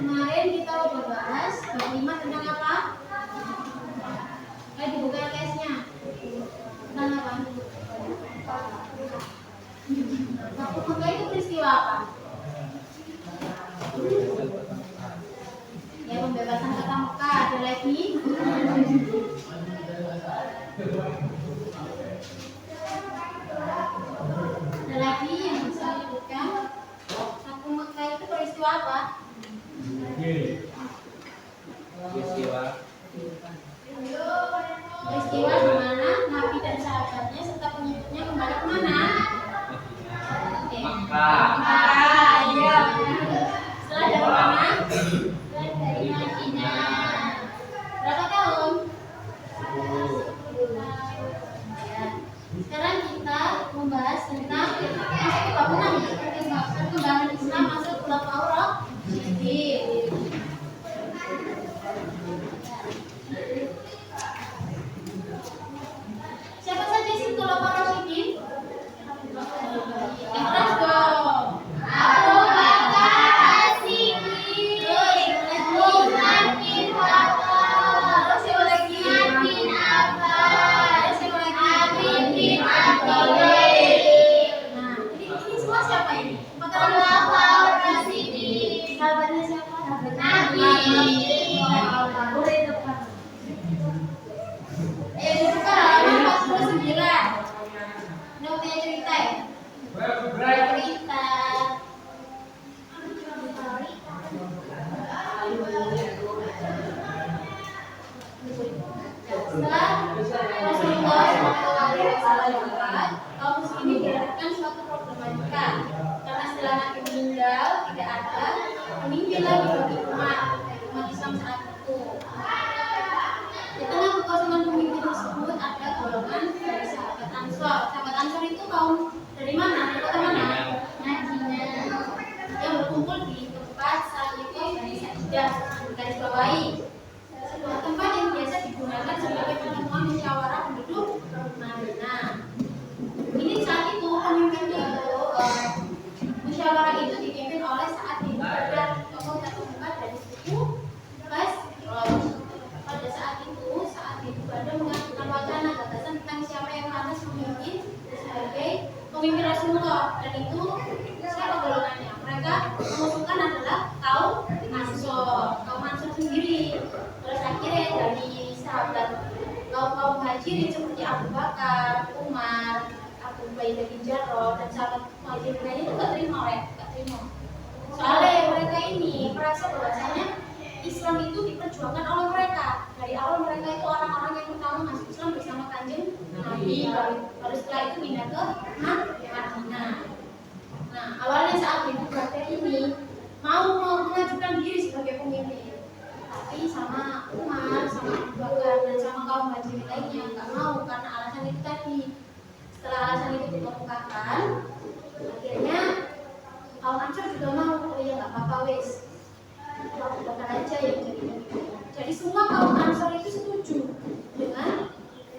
Kemarin kita udah bahas bab 5 tentang apa? Dibuka LKS-nya. Tentang apa? Waktu Mekah itu peristiwa apa? Ya, pembebasan kota Mekah. Ada lagi? Ada lagi yang bisa disebutkan? Waktu Mekah itu peristiwa apa? Peristiwa di mana Nabi dan sahabatnya serta pengikutnya kembali ke mana? Mekah. Iya. Setelah dari mana? Dari Madinah. Berapa tahun? 10 tahun. Ya. Sekarang kita membahas tentang masuk ke bab 6 perkembangan Islam masuk ke Khulafaur Rasyidin. Siapa saja sih Khulafaur Rasyidin? Ikhlas dong. Abu Bakar As-Siddiq, Utsman bin Affan, siapa lagi? Bin Affan, siapa lagi? Ali bin Abi Thalib. Nah, ini semua siapa ini? Khulafaur Rasyidin. Sahabatnya siapa? Nabi. Buka halaman 49. Notnya cerita ya? Cerita. Setelah Rasulullah SAW, kaum muslimin dihadapkan suatu problematika karena setelah Nabi meninggal tidak ada pemimpin lagi bagi umat Islam saat itu. Di tengah kekosongan pemimpin tersebut ada golongan dari sahabat Ansor. Sahabat Ansor itu kaum dari mana? Dari kota mana? Madinah. Yang berkumpul di tempat saat itu dari Sa'idah, garis bawahi, sebuah tempat yang biasa digunakan sebagai pertemuan musyawarah penduduk Madinah. Ini saat itu pemimpinnya itu musyawarah itu dipimpin oleh Sa'ad bin Ubadah, tokoh terkemuka dari suku Khazraj. Pada saat itu Sa'ad bin Ubadah mengajukan wacana gagasan tentang siapa yang pantas memimpin sebagai pemimpin Rasulullah, dan itu siapa golongannya? Mereka mengusulkan adalah kaum Ansor sendiri. Terus akhirnya dari sahabat kaum Muhajirin seperti Abu Bakar, Umar, Abu Ubaidah bin Jarrah, dan sahabat Muhajirin lainnya itu gak terima. Soalnya mereka ini merasa bahwasanya Islam itu diperjuangkan oleh mereka. Dari awal mereka itu orang-orang yang pertama masuk Islam bersama Kanjeng Nabi, baru setelah itu pindah ke Madinah. Nah, awalnya saat Abu Bakar ini mau mengajukan diri sebagai pemimpin, tapi sama Umar, sama Abu Bakar, dan sama kaum Muhajirin lainnya nggak mau karena alasan itu tadi. Setelah alasan itu dikemukakan, akhirnya kaum Ansor juga mau. Oh ya nggak apa-apa wes, Abu Bakar aja yang jadi pemimpin. Jadi semua kaum Ansor itu setuju dengan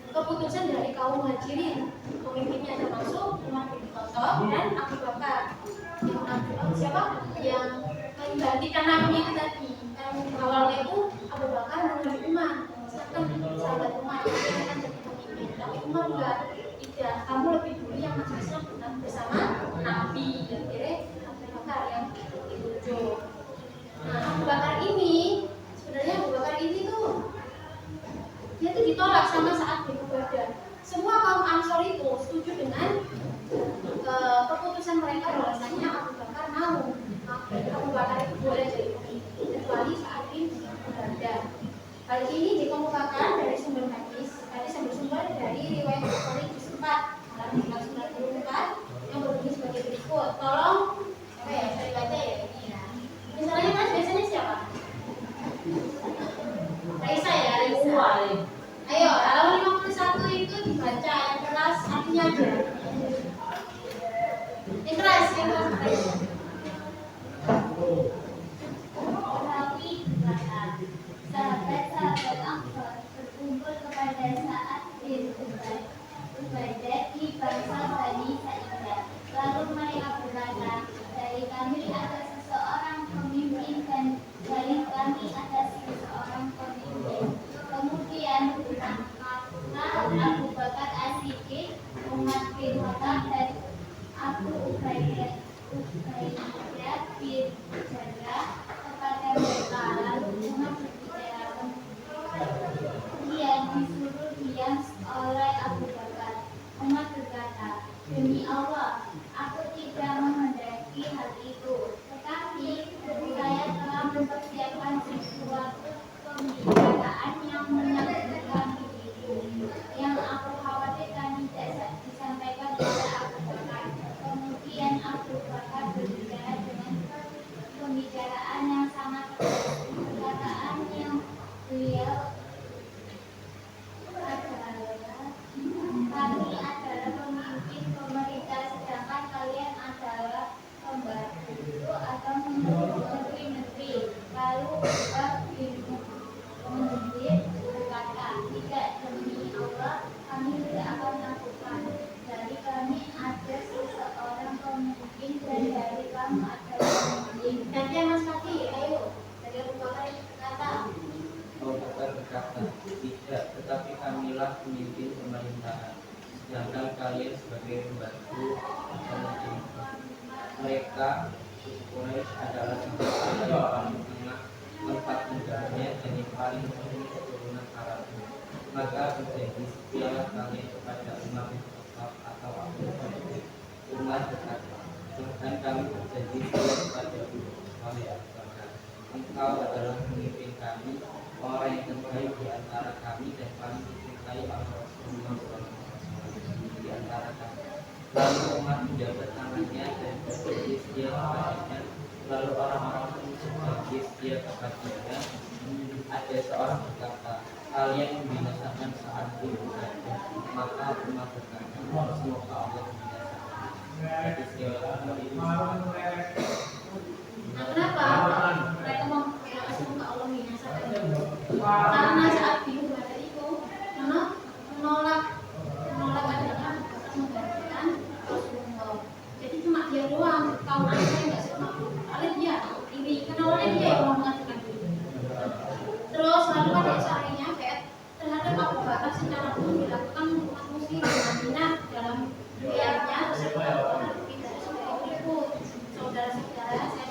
keputusan dari kaum Muhajirin. Pemimpinnya termasuk Umar bin Khattab dan Abu Bakar. Siapa yang menggantikan Nabi itu tadi? Awalnya itu Abu Bakar menjadi Umar, sedangkan sahabat Umar itu akan jadi pemimpin. Tapi Umar juga tidak, kamu lebih dulu yang masuk Islam bersama Nabi. Dan akhirnya Abu Bakar yang ditunjuk. Nah, Abu Bakar ini sebenarnya Abu Bakar ini tuh dia tuh ditolak sama Sa'ad bin Ubadah. Semua kaum Ansor itu setuju dengan keputusan mereka bahwasanya Abu Bakar mau Abu Bakar itu boleh jadi pemimpin kecuali Sa'ad bin Ubadah. Hal ini dikemukakan dari sumber hadis, sumber dari riwayat Bukhari juz 4 halaman 94 yang berbunyi sebagai berikut. Tolong apa ya, saya baca ya ini ya. Misalnya kan biasanya siapa? Raisa ya, Raisa. Ayo, halaman 51 itu dibaca yang keras artinya aja. Yang keras. Sahabat-sahabat Ansor berkumpul kepada Sa'ad bin Ubaidah di bangsa Bani Sa'id. bin Khattab dan Abu Ubaidah bin Jarrah kepada mereka. Lalu Umar berbicara, kemudian disuruh diam oleh Abu Bakar. Umar berkata, demi Allah, aku tidak menghendaki hal itu, tetapi saya telah mempersiapkan sesuatu pembicaraan yang menyakitkan diriku, yang aku khawatirkan tidak disampaikan oleh Abu Bakar. Kemudian Abu Bakar berbicara dengan pembicaraan yang sangat perkataan yang beliau kami adalah pemimpin pemerintah, sedangkan kalian adalah pembantu atau menteri-menteri. Lalu Ubay bin Munzir berkata, tidak, demi Allah, kami tidak akan melakukan. Dari kami ada seseorang pemimpin dan dari kamu ada pemimpin. Nanti Mas Kaki, ayo. Dari Abu Bakar berkata, Abu Bakar berkata, tidak, tetapi kamilah pemimpin pemerintahan, sedangkan kalian sebagai pembantu atau menteri. Mereka Quraisy adalah satu yang paling tengah tempat tinggalnya dan yang paling tinggi keturunan Arabnya. Maka berjanji setialah kalian kepada Umar bin Khattab atau Abu Bakar. Umar berkata, bahkan kami berjanji setia kepada Abu Bakar. Engkau adalah pemimpin kami, orang yang terbaik di antara kami dan paling dicintai oleh Rasulullah SAW di antara kami. Lalu Umar menjabat tangannya dan berjanji setia kepadanya. Lalu orang-orang pun berjanji setia kepadanya. Ada seorang berkata, kalian membinasakan saat itu saja. Maka Umar berkata, semoga Allah membinasakan. Jadi nah, kenapa mereka mau semoga Allah membinasakan? Karena saat bingung pada itu menolak adanya menggantikan Rasulullah. Jadi cuma dia doang, kaum lain nggak sama. Kalian dia ini kenalnya dia yang mau mengatakan itu. Terus lalu pada saatnya kayak terhadap Abu Bakar secara umum dilakukan umat muslim di Madinah dalam riwayatnya tersebut tidak sebagai berikut. Saudara-saudara, saya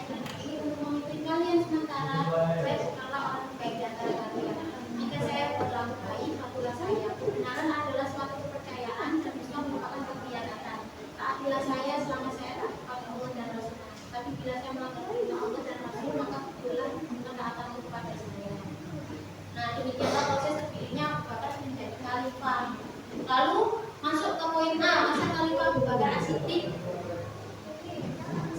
ingin untuk memimpin kalian sementara saya bukanlah orang baik di antara kalian. Jika saya berlaku baik, lakulah saya. Kebenaran adalah suatu kepercayaan dan dusta merupakan kekhidmatan. Taatilah saya selama saya taat Allah dan Rasul. Tapi bila saya melanggar perintah Allah dan Rasul, maka begitulah ketaatanmu kepada saya. Nah, demikianlah proses terpilihnya Abu Bakar menjadi khalifah. Lalu masuk ke poin A, masa khalifah Abu Bakar As-Siddiq.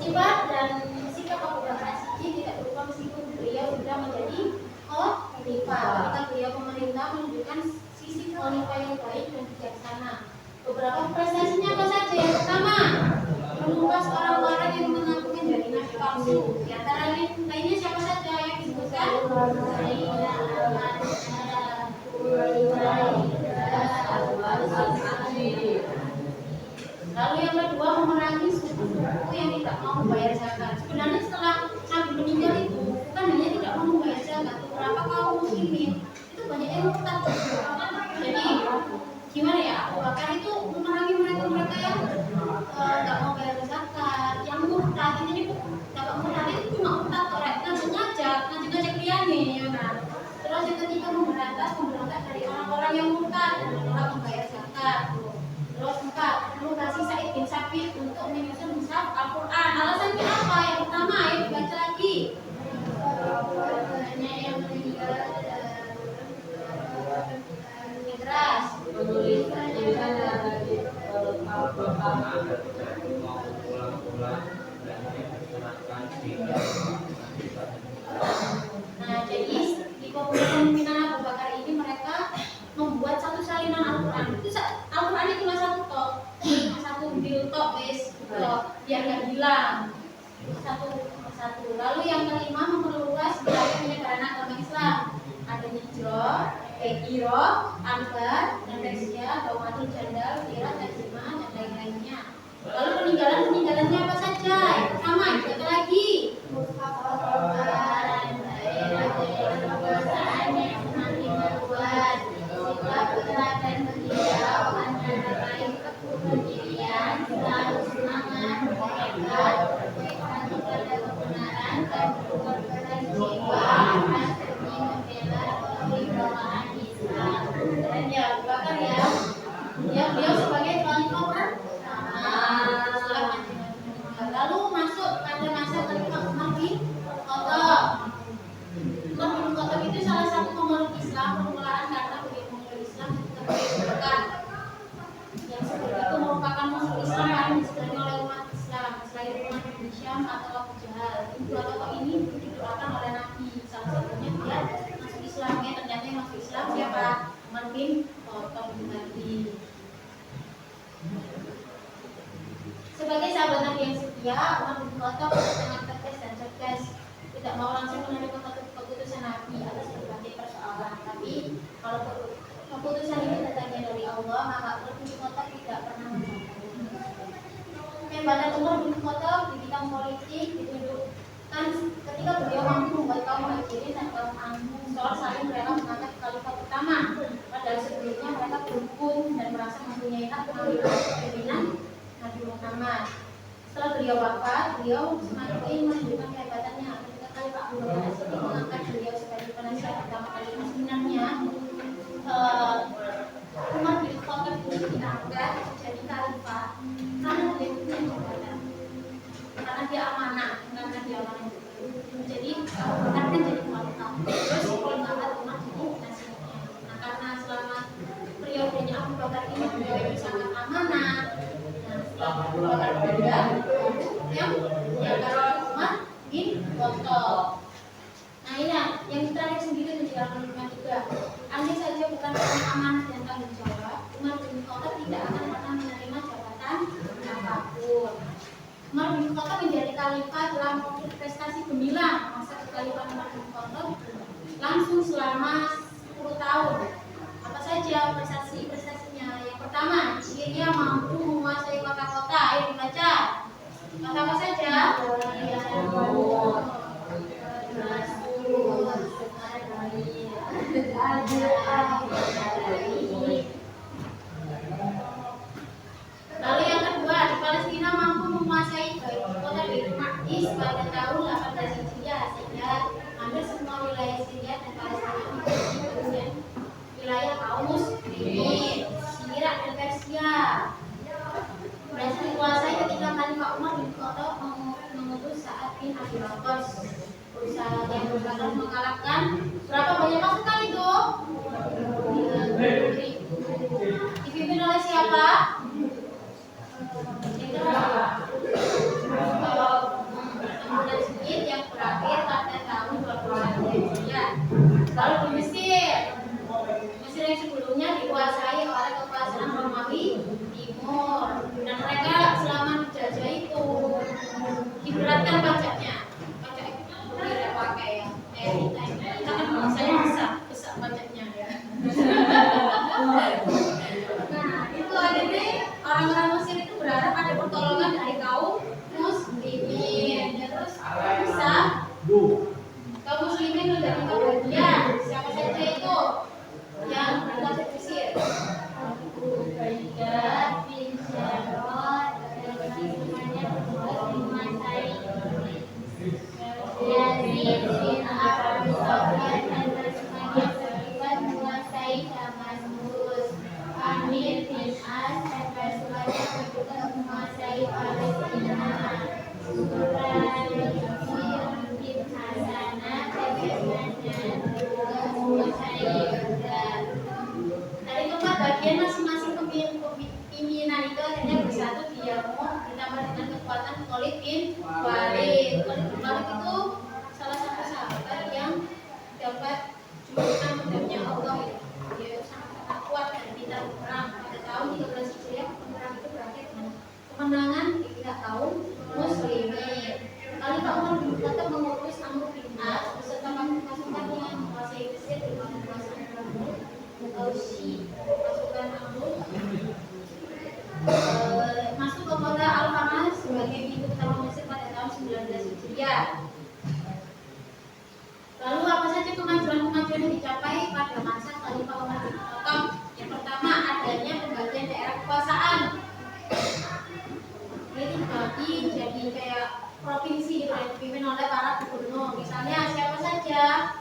Sifat dan sikap Abu Bakar As-Siddiq tidak berubah meskipun beliau sudah menjadi khalifah. Ketika beliau pemerintah menunjukkan sisi khalifah yang baik dan bijaksana. Beberapa prestasinya apa saja? Yang pertama, menumpas orang-orang yang mengaku menjadi nabi palsu. Di antara lainnya siapa saja yang disebutkan? Lalu yang kedua, memerangi suku-suku yang tidak mau membayar zakat. Sebenarnya setelah Nabi meninggal itu bukan hanya tidak mau membayar zakat, beberapa kaum muslimin itu banyak yang murtad juga. Jadi gimana ya, Abu Bakar itu memerangi mereka yang nggak mau bayar zakat, yang murtad. Jadi dapat murtad itu cuma murtad orang ngajak liane, ya kan. Terus yang ketiga, memberantas dari orang-orang yang murtad dan menolak membayar zakat. Terus empat, menugasi Sa'id bin Sabit untuk menyusun mushaf Al-Quran. Alasannya apa? Yang pertama, ayo dibaca lagi. Banyak yang meninggal keras, tulisannya Nah, jadi di kepemimpinan Abu Bakar ini mereka membuat satu salinan Al-Quran. Itu Al-Quran itu cuma satu tok, satu bil tok wes, biar nggak hilang. Satu. Lalu yang kelima, memperluas wilayah penyebaran agama Islam. Ada Hijrah, Hijrah, Akbar, dan Persia, Daumatul Jandal, Irak, dan Jemaah, dan lain-lainnya. Lalu peninggalannya apa saja? Yang pertama, kita lagi. Dan beliau antara lain kebudayaan Hisham atau Abu Jahal. Ini dua tokoh ini didoakan oleh Nabi. Salah satunya dia masuk Islam. Ternyata yang masuk Islam siapa? Umar bin Khattab bin Nabi. Sebagai sahabat Nabi yang setia, Umar bin Khattab sangat tegas dan cerdas, tidak mau langsung menerima keputusan Nabi atas berbagai persoalan. Tapi kalau keputusan ini datangnya dari Allah, maka Umar bin Khattab tidak pernah mencapai. Kehebatan Umar bin Khattab di bidang politik ditunjukkan ketika beliau mampu membuat kaum Muhajirin dan kaum Ansor saling rela mengangkat khalifah pertama. Padahal sebelumnya mereka berhubung dan merasa mempunyai hak mengambil kepemimpinan Nabi Muhammad. Setelah beliau wafat, beliau semakin menunjukkan kehebatannya ketika Khalifah Abu Bakar As-Siddiq mengangkat beliau sebagai penasihat pertama kali. Sebenarnya Umar bin Khattab ini diangkat menjadi khalifah karena dia punya jabatan, karena dia amanah, jadi bukan jadi khalifah. Terus diangkat Umar jadi nasihatnya. Nah, karena selama periodenya Abu Bakar ini beliau itu sangat amanah. Abu Bakar meninggal, yang diangkat Umar bin Khattab. Nah ini yang terakhir sendiri menjelaskan lingkungan juga. Andai saja bukan karena amanah dan tanggung jawab, Umar bin Khattab tidak akan pernah menerima jabatan apapun. Umar bin Khattab menjadi khalifah dalam prestasi gemilang. Masa kekhalifahan Umar bin Khattab langsung selama 10 tahun. Apa saja prestasinya? Yang pertama, dia mampu menguasai kota-kota. Ayo dibaca. Kota apa saja? Lalu yang kedua, di Palestina mampu menguasai kota Baitul Maqdis pada tahun 18 Hijriah, sehingga hampir semua wilayah Syria dan Palestina menjadi bagian wilayah kaum muslimin, Irak dan Persia. Berhasil dikuasai ketika Khalifah Umar bin Khattab mengutus Sa'ad bin Abi Waqqas. Usaha yang berkata mengalahkan berapa banyak pasukan itu? Dipimpin oleh siapa? Bulan Sedikit yang berakhir pada tahun 21 Hijriah. Lalu di Mesir yang sebelumnya dikuasai oleh kekuasaan Romawi Timur, dan mereka selama dijajah itu diberatkan pajaknya. Pajak itu tidak pakai ya. Kita kan biasanya besar pajaknya ya. Nah itu akhirnya orang-orang Mesir itu berharap ada pertolongan dari kaum muslimin. Ya, terus bisa kaum muslimin menjadi bagian. Siapa saja itu yang berangkat ke Mesir? Ubaidah bin Jarrah dan temannya menguasai Yazid bin Abi Sufyan dan temannya terlibat menguasai Damaskus. Amir bin As dan pasukannya juga menguasai Palestina. Suraim bin Hasanah dan temannya juga menguasai Yordan. Dari keempat bagian masing-masing pimpinan itu akhirnya bersatu di Yarmouk ditambah dengan kekuatan Khalid bin Walid. Khalid bin Walid itu salah satu sahabat yang dapat julukan pedangnya Allah. Dia sangat kuat dan pintar berperang. Pada tahun 13 Hijriah perang itu berakhir dengan kemenangan di pihak kaum muslimin. Khalifah Umar bin Khattab mengutus Amr bin As beserta pasukannya menguasai Mesir di bawah kekuasaan Rasul Ausi. Pasukan Amr masuk ke kota Al-Hamas sebagai pintu utama Mesir pada tahun 19 Hijriah. Lalu apa saja kemajuan-kemajuan yang dicapai pada masa Khalifah Umar bin Khattab? Yang pertama, adanya pembagian daerah kekuasaan. Ini dibagi jadi kayak provinsi gitu yang dipimpin oleh para gubernur. Misalnya siapa saja?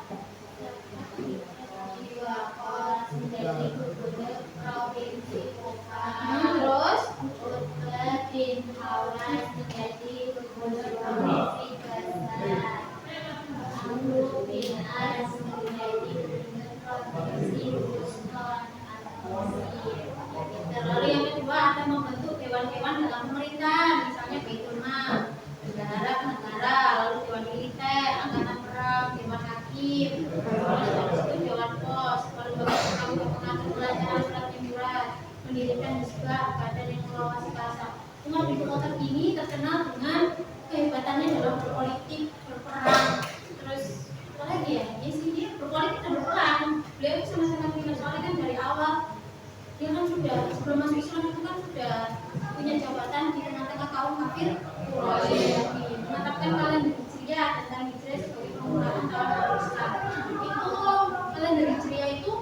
Menjadi gubernur provinsi Kufa. Terus Utbah bin Awas menjadi gubernur provinsi Basra. Amr bin As menjadi gubernur provinsi Buston atau Mesir. Lalu yang kedua ada membentuk dewan-dewan dalam pemerintahan, misalnya Baitul Mal. bendahara negara, lalu dewan militer, angkatan perang, dewan hakim, terus habis itu dewan pos, lalu bagian pengatur pelajaran surat menyurat, mendirikan juga badan yang mengawasi pasar. Umar bin Khattab ini terkenal dengan kehebatannya dalam berpolitik, berperang, terus apa lagi ya? Ya sih dia berpolitik dan berperang. Beliau sama-sama tinggal soalnya kan dari awal dia kan sudah sebelum masuk Islam itu kan sudah punya jabatan di tengah-tengah kaum kafir Quraisy, menetapkan kalender Hijriah dan tahun Hijriah sebagai permulaan tahun baru Islam. Itu kalender Hijriah itu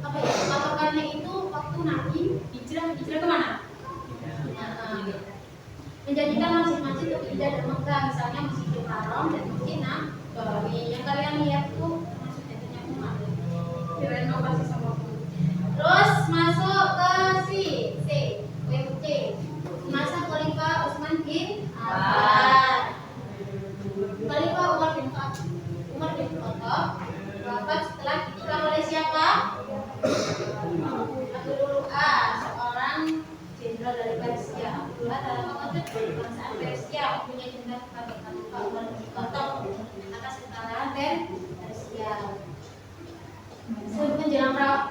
apa ya? Patokannya itu waktu Nabi hijrah kemana? Menjadikan masjid-masjid lebih indah dan megah, misalnya Masjidil Haram dan Masjid Nabawi. Yang kalian lihat tuh maksudnya itu Umar direnovasi sama. Terus masuk ke C. Masa Khalifah Utsman bin Affan. Khalifah Umar bin Khattab wafat setelah ditinggal oleh siapa? Abdullah, seorang jenderal dari Persia. Abdullah dalam mengatur kebangsaan Persia, punya jenderal kepada Khalifah Umar bin Khattab atas kekalahan Persia.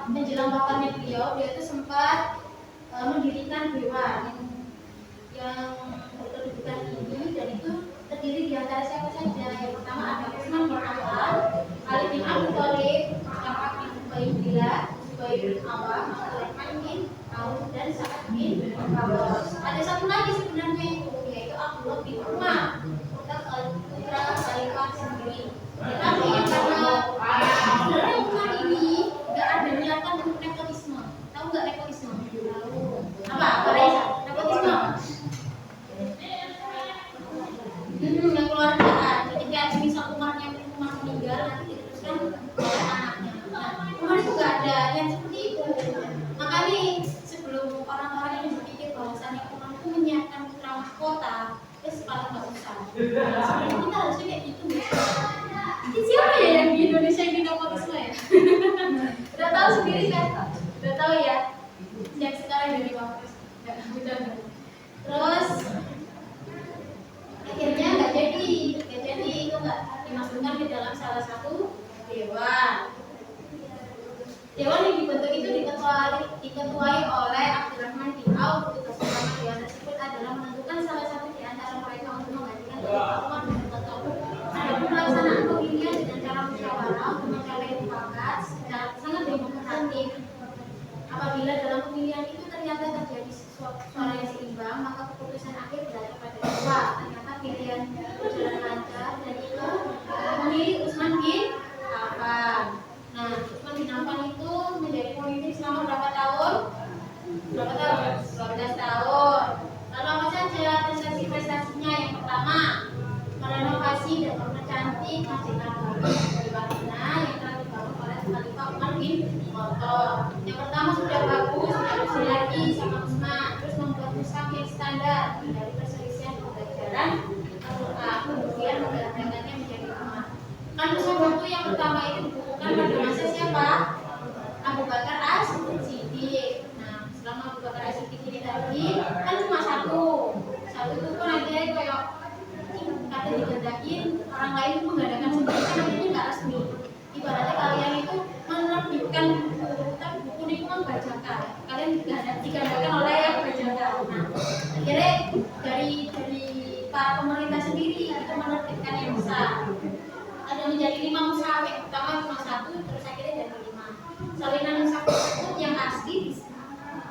Menjelang wafatnya beliau itu sempat mendirikan dewan yang berkedudukan tinggi, dan itu terdiri di antara siapa saja. Yang pertama ada Utsman bin Affan, Ali bin Abi Thalib, Talha bin Ubaidillah, Zubair bin Awam, Abdurrahman bin Auf, dan Sa'ad bin Waqqas. Ada satu lagi sebenarnya itu, yaitu Abdullah bin Umar, putra Khalifah sendiri. Tetapi karena sebenarnya Umar ini nggak ada niatan untuk nepotisme. Tahu nggak nepotisme? Apa? Raisa? Nepotisme? Yang keluargaan. Jadi kayak misal Umar meninggal, nanti diteruskan oleh anaknya. Nah, Umar itu nggak ada yang seperti itu. Makanya sebelum orang-orang ini berpikir bahwasannya Umar itu menyiapkan putra mahkota, paling nggak usah. Sebenarnya kita harusnya kayak gitu. Siapa ya yang di Indonesia yang nepotisme ya? Udah tahu sendiri kan? Udah tahu ya? Yang sekarang jadi wapres. Terus akhirnya nggak jadi itu nggak dimasukkan di dalam salah satu dewan. Dewan yang dibentuk itu diketuai oleh Abdurrahman bin Auf. Tugas utama dewan tersebut adalah menentukan salah satu di antara mereka untuk menggantikan Khalifah Umar bin Khattab. Adapun pelaksanaan pemilihan dengan cara musyawarah untuk mencapai mufakat sangat demokratis. Apabila dalam pemilihan itu ternyata terjadi suara yang seimbang, maka keputusan akhir berada pada dua. Ternyata pilihan berjalan lancar, dan itu memilih Utsman bin Affan. Nah, Utsman bin Affan itu menjadi pemimpin selama berapa tahun? 12 tahun. Lalu apa saja prestasi-prestasinya? Yang pertama, merenovasi dan mempercantik Masjid Nabawi di Madinah yang telah dibangun oleh Khalifah Umar bin Khattab. Yang pertama sudah bagus, sudah bersih lagi sama Utsman. Terus membuat mushaf yang standar dari perselisihan pembelajaran Al-Quran, kemudian menggandakannya menjadi umat. Kan mushaf itu yang pertama itu dibukukan pada masa siapa? Abu Bakar As-Siddiq. Nah, selama Abu Bakar As-Siddiq ini tadi kan cuma satu itu pun aja kayak kata digandakin, orang lain menggandakan sendiri, kan akhirnya nggak resmi. Ibaratnya kalian itu menerbitkan buku, tapi buku ini kan bajakan, kalian digandakan oleh yang bajakan. Nah, akhirnya dari para pemerintah sendiri itu menerbitkan yang besar. Ada menjadi 5 mushaf, yang pertama cuma satu, terus akhirnya jadi 5. Salinan mushaf tersebut yang asli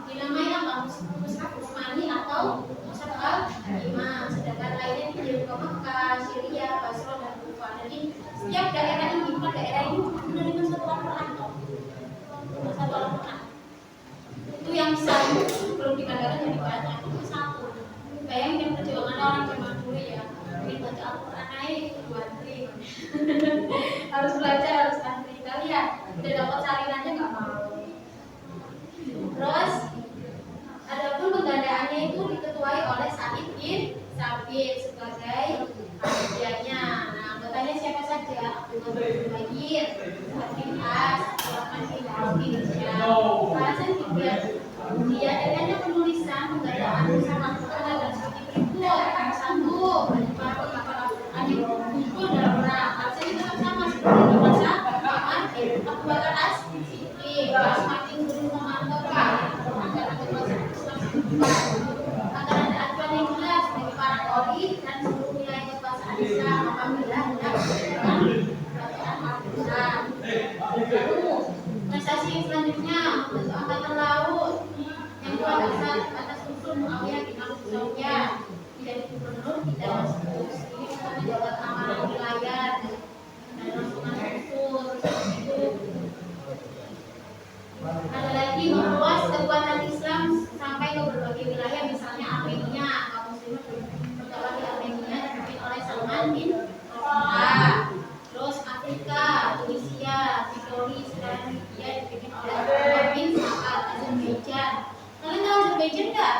dinamai apa? Mushaf Utsmani atau mushaf al-Imam. Sedangkan lainnya dikirim ke Mekah, Syria, Basra, dan Kufah. Jadi setiap daerah ini menerima satu Al-Quran. Satu Al-Quran itu yang bisa belum dikatakan jadi banyak, itu satu. Bayangin perjuangan orang zaman dulu ya, ini baca Al-Quran aja itu antri. Harus belajar, harus antri. Kalian udah dapat salinannya nggak mau. Terus adapun penggandaannya itu diketuai oleh Sa'id bin Sabit sebagai panitianya. Nah, anggotanya siapa saja? Abdullah bin Zubair, Sa'ad bin As, Abdurrahman bin Auf bin Hisham. Alasan juga diadakannya penulisan penggandaan bersama Al-Quran dan seperti berikut. agar ada aturan yang jelas bagi para koli dan seluruh wilayah kekuasaan Islam apabila hendak melakukan bacaan Al-Quran. Lalu prestasi yang selanjutnya untuk angkatan laut yang kuat atas unsur Muawiyah bin Abu Sufyan menjadi gubernur di Damaskus. Ini bisa menjabat amanah wilayah dan masukan unsur itu. Ada lagi memperluas kekuatan Islam sampai ke berbagai wilayah, misalnya Armenia, kaum muslimin berdoa di Armenia dipimpin oleh Salman bin Rashid. Terus Afrika, Tunisia, Tripoli, sekarang Libya dipimpin oleh Muhammad bin Saad. Azerbaijan, kalian tahu Azerbaijan nggak?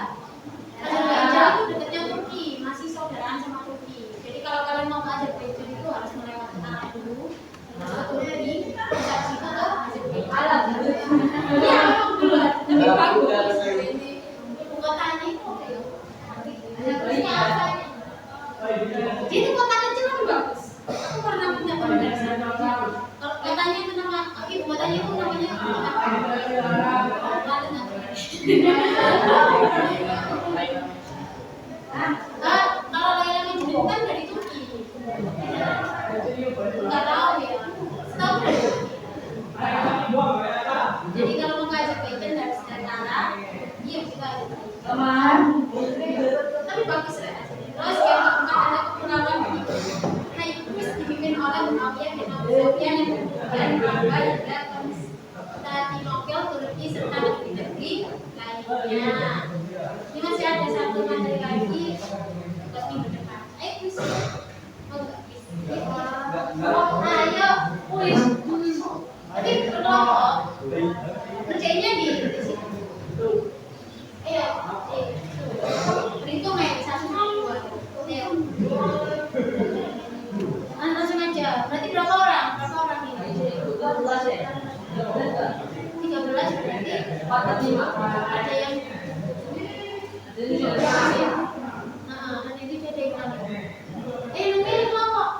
Azerbaijan itu dekatnya Turki, masih saudaraan sama Turki. Jadi kalau kalian mau ke Azerbaijan itu harus melewati tanah dulu, masuk ke Turki, bisa situ ke Azerbaijan. Iya, lebih bagus. Ibu kotanya itu jadi kota kecil lebih bagus. Aku pernah punya teman dari sana. Kalau kotanya itu nama, ibu kotanya itu namanya kalau Laila Majnun kan dari Turki. Nggak tahu ya. Setahu dari Turki. Jadi kalau mau ke Azerbaijan harus dari Arab, iya juga Azerbaijan. Tapi bagus ya. Terus yang keempat ada kepulauan Filipina. Nah itu dipimpin oleh Muawiyah bin Abu Sufyan yang kemudian berubah hingga Konstantinopel, Turki serta negeri-negeri lainnya. Ini masih ada satu materi lagi buat minggu depan. Ayo kuis. Mau nggak kuis? Ayo kuis. Tapi berkelompok. Kerjanya di sini. Ayo. Berhitung ya, 1, 2. Ayo. Langsung aja. Berarti berapa orang? Berapa orang ini? 13 ya. 13 berarti 45. Ada yang ada yang beda yang nanti kelompok.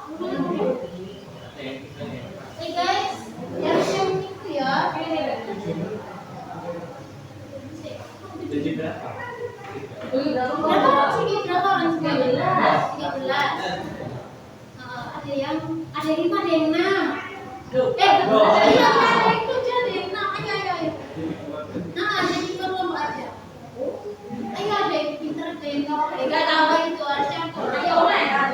Guys, harus yang itu ya. Jadi berapa? Berapa orang sih? Berapa orang? 13. Ada yang 5, ada yang 6. Ada yang 7, ada yang 6. Ayo. Nah, jadi kelompok aja. Ayo ada yang pintar, ada yang nggak tahu itu harus campur. Ayo lah.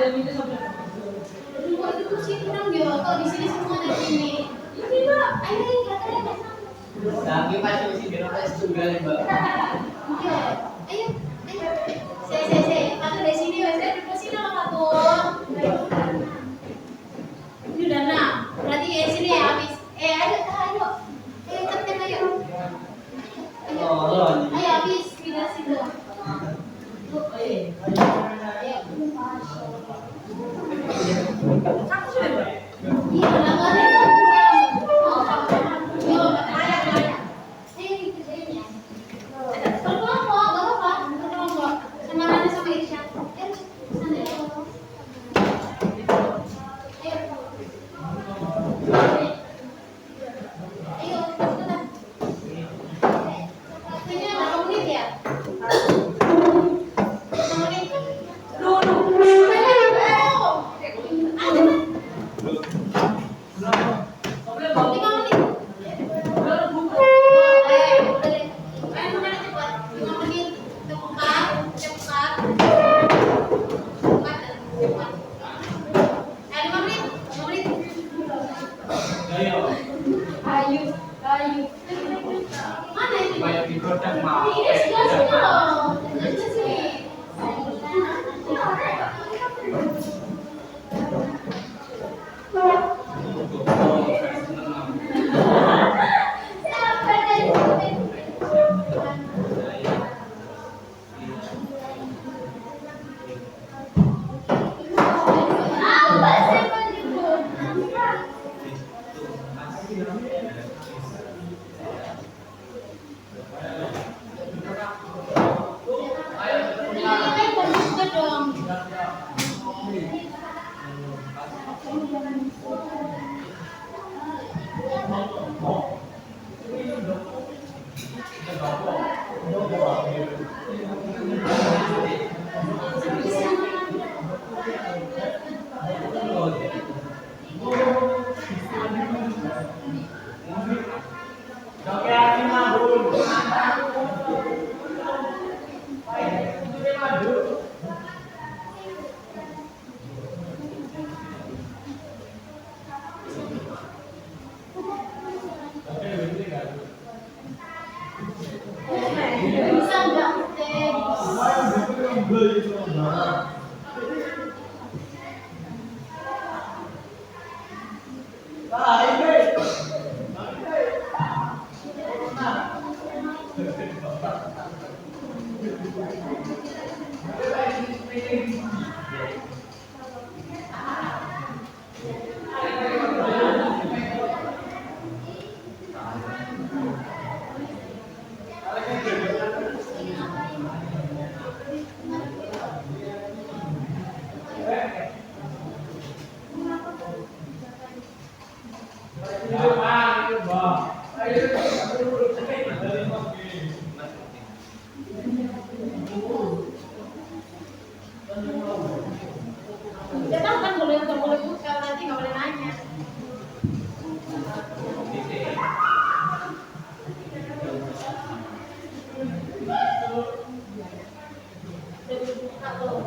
Dua itu kursi kurang ya. Kalau di sini semua ada di sini. Ini mbak. Ayo kalian ada sama. Tapi pasti mesti beres juga nih mbak. Iya. Ayo. Saya. Aku dari sini wes dari sini satu. Ini udah 6. Berarti sini ya habis. Ayo. Cepet ayo. Ayo habis pindah situ. Aku sudah. Iya, lalu Kita kan boleh buka, nanti nggak boleh nanya. Boleh buka tuh.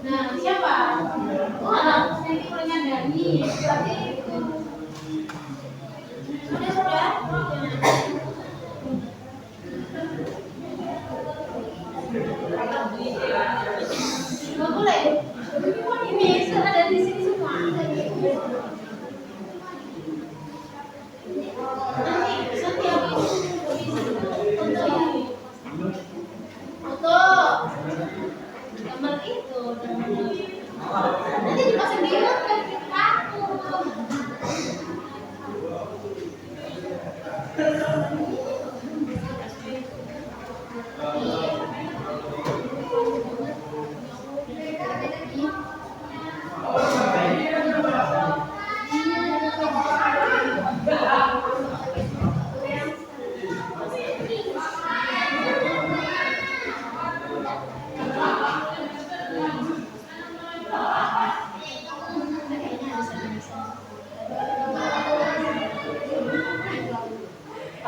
Nanti aku untuk ini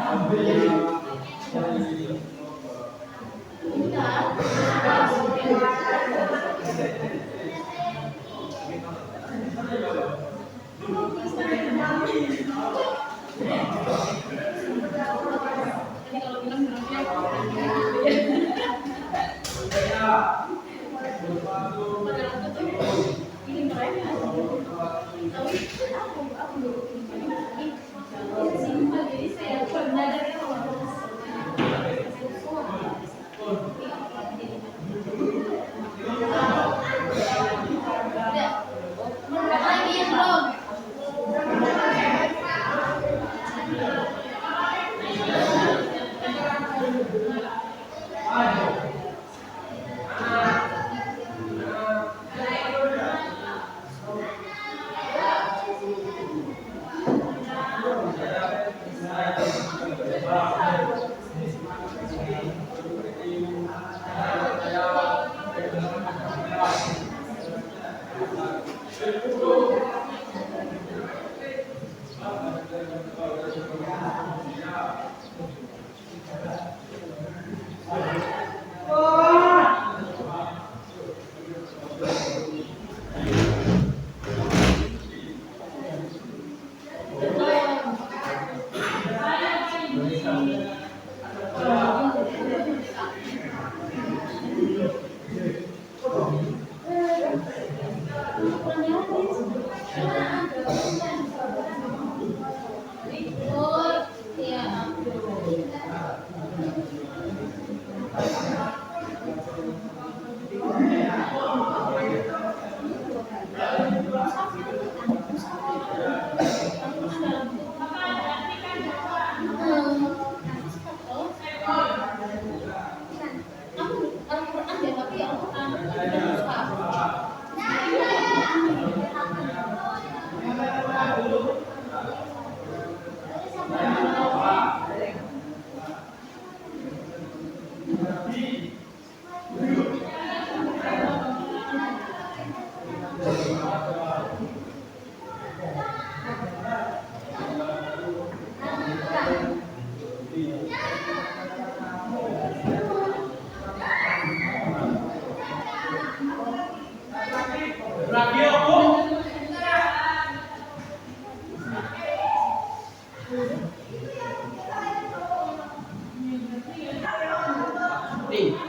Oh, iya. Al-Quran ya, tapi Al-Quran Nih,